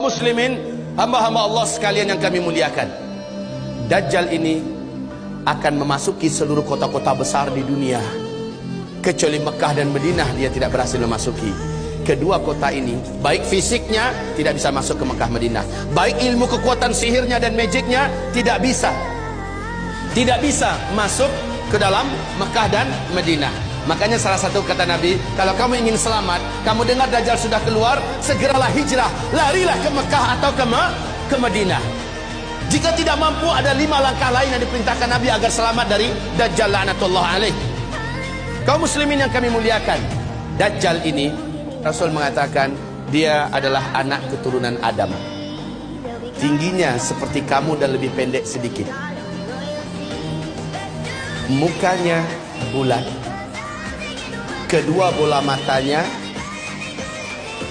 Muslimin, hamba-hamba Allah sekalian yang kami muliakan, Dajjal ini akan memasuki seluruh kota-kota besar di dunia, kecuali Mekah dan Madinah dia tidak berhasil memasuki. Kedua kota ini, baik fisiknya tidak bisa masuk ke Mekah Madinah, baik ilmu kekuatan sihirnya dan magicnya tidak bisa masuk ke dalam Mekah dan Madinah. Makanya salah satu kata Nabi, kalau kamu ingin selamat, kamu dengar Dajjal sudah keluar, segeralah hijrah, larilah ke Mekah atau ke Madinah. Jika tidak mampu, ada 5 langkah lain yang diperintahkan Nabi agar selamat dari Dajjal la'natullah alaih. Kaum muslimin yang kami muliakan, Dajjal ini Rasul mengatakan dia adalah anak keturunan Adam. Tingginya seperti kamu dan lebih pendek sedikit. Mukanya bulat. Kedua bola matanya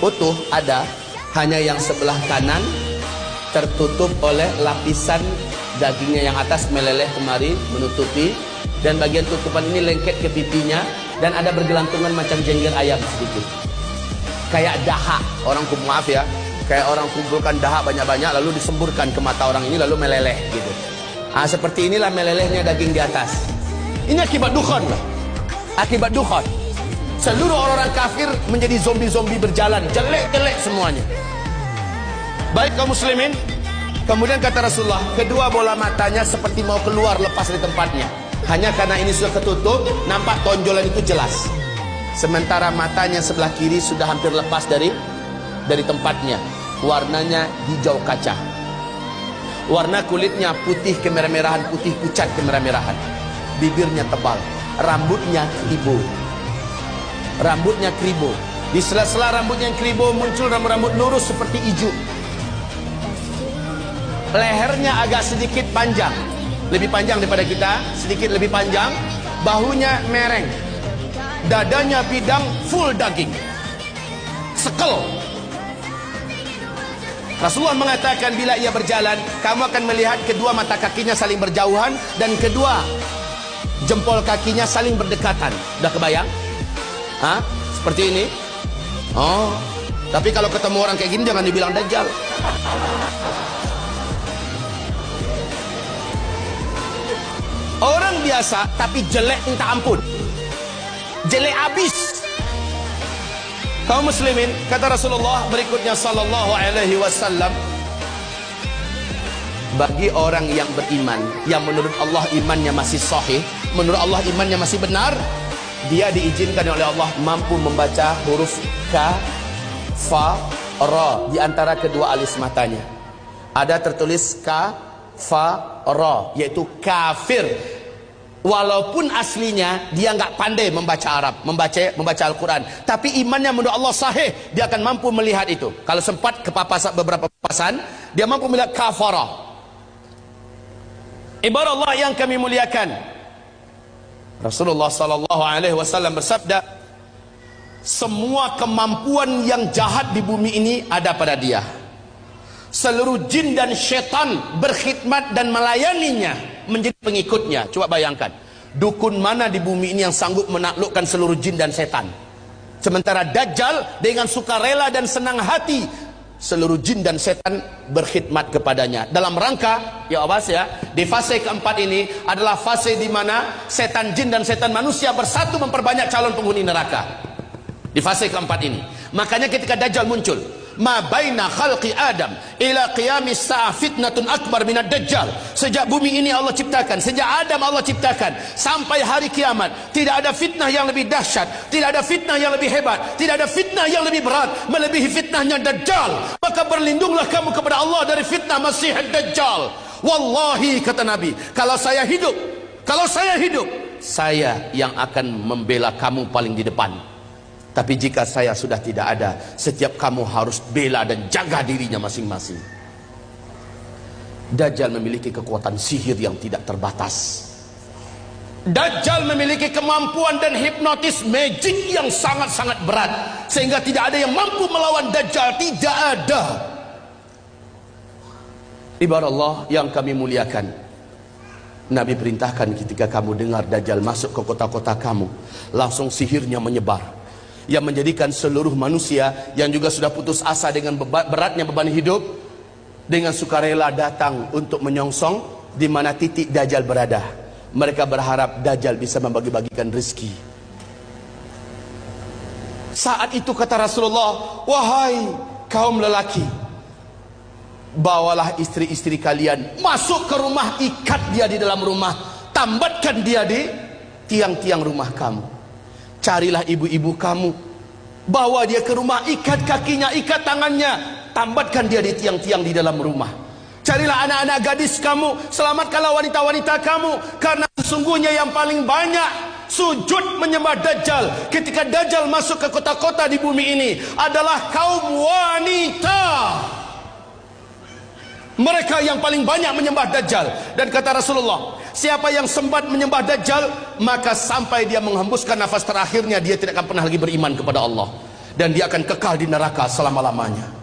utuh ada, hanya yang sebelah kanan tertutup oleh lapisan dagingnya yang atas meleleh kemari menutupi, dan bagian tutupan ini lengket ke pipinya, dan ada bergelantungan macam jengger ayam sedikit. Kayak dahak, orang maaf ya, kayak orang kumpulkan dahak banyak-banyak lalu disemburkan ke mata orang ini lalu meleleh gitu. Seperti inilah melelehnya daging di atas. Ini akibat dukhan lah. Akibat dukhan. Seluruh orang-orang kafir menjadi zombie-zombie berjalan, jelek-jelek semuanya. Baik kaum muslimin, kemudian kata Rasulullah, kedua bola matanya seperti mau keluar lepas dari tempatnya. Hanya karena ini sudah ketutup, nampak tonjolan itu jelas. Sementara matanya sebelah kiri sudah hampir lepas dari tempatnya. Warnanya hijau kaca. Warna kulitnya putih kemerah-merahan, putih pucat kemerah-merahan. Bibirnya tebal, rambutnya kribo. Rambutnya kribo. Di sela-sela rambutnya yang kribo muncul rambut-rambut lurus seperti ijuk. Lehernya agak sedikit panjang, lebih panjang daripada kita, sedikit lebih panjang. Bahunya mereng. Dadanya bidang, full daging. Sekel. Rasulullah mengatakan bila ia berjalan, kamu akan melihat kedua mata kakinya saling berjauhan dan kedua jempol kakinya saling berdekatan. Udah kebayang? Seperti ini. Tapi kalau ketemu orang kayak gini jangan dibilang Dajjal. Orang biasa tapi jelek minta ampun. Jelek habis. Kaum muslimin, kata Rasulullah berikutnya sallallahu alaihi wasallam, bagi orang yang beriman, yang menurut Allah imannya masih sahih, menurut Allah imannya masih benar, dia diizinkan oleh Allah mampu membaca huruf Ka, Fa, Ra di antara kedua alis matanya. Ada tertulis Ka, Fa, Ra, yaitu kafir. Walaupun aslinya dia nggak pandai membaca Arab, membaca Al-Quran, tapi imannya menurut Allah sahih, dia akan mampu melihat itu. Kalau sempat kepapasan beberapa papasan, dia mampu melihat kafara. Ibarat Allah yang kami muliakan, Rasulullah sallallahu alaihi wasallam bersabda, semua kemampuan yang jahat di bumi ini ada pada dia. Seluruh jin dan syaitan berkhidmat dan melayaninya, menjadi pengikutnya. Coba bayangkan, dukun mana di bumi ini yang sanggup menaklukkan seluruh jin dan setan? Sementara Dajjal dengan sukarela dan senang hati, seluruh jin dan setan berkhidmat kepadanya. Dalam rangka, ya awas ya, di fase keempat ini adalah fase di mana setan jin dan setan manusia bersatu memperbanyak calon penghuni neraka. Di fase keempat ini. Makanya ketika Dajjal muncul, ma baina khalqi Adam ila qiyamis sa'ah fitnatun akbar minad Dajjal. Sejak bumi ini Allah ciptakan, sejak Adam Allah ciptakan sampai hari kiamat, tidak ada fitnah yang lebih dahsyat, tidak ada fitnah yang lebih hebat, tidak ada fitnah yang lebih berat melebihi fitnahnya Dajjal. Maka berlindunglah kamu kepada Allah dari fitnah Masih Dajjal. Wallahi, kata Nabi, kalau saya hidup, saya yang akan membela kamu paling di depan. Tapi jika saya sudah tidak ada, setiap kamu harus bela dan jaga dirinya masing-masing. Dajjal memiliki kekuatan sihir yang tidak terbatas. Dajjal memiliki kemampuan dan hipnotis magic yang sangat-sangat berat, sehingga tidak ada yang mampu melawan Dajjal. Tidak ada. Ibarat Allah yang kami muliakan, Nabi perintahkan ketika kamu dengar Dajjal masuk ke kota-kota kamu, langsung sihirnya menyebar. yang menjadikan seluruh manusia yang juga sudah putus asa dengan beratnya beban hidup, dengan sukarela datang untuk menyongsong di mana titik Dajjal berada. Mereka berharap Dajjal bisa membagi-bagikan rezeki. Saat itu kata Rasulullah, wahai kaum lelaki, bawalah istri-istri kalian masuk ke rumah, ikat dia di dalam rumah, tambatkan dia di tiang-tiang rumah kamu. Carilah ibu-ibu kamu, bawa dia ke rumah, ikat kakinya, ikat tangannya, tambatkan dia di tiang-tiang di dalam rumah. Carilah anak-anak gadis kamu, selamatkanlah wanita-wanita kamu, karena sesungguhnya yang paling banyak sujud menyembah Dajjal ketika Dajjal masuk ke kota-kota di bumi ini adalah kaum wanita. Mereka yang paling banyak menyembah Dajjal. Dan kata Rasulullah, siapa yang sempat menyembah Dajjal, maka sampai dia menghembuskan nafas terakhirnya, dia tidak akan pernah lagi beriman kepada Allah, dan dia akan kekal di neraka selama-lamanya.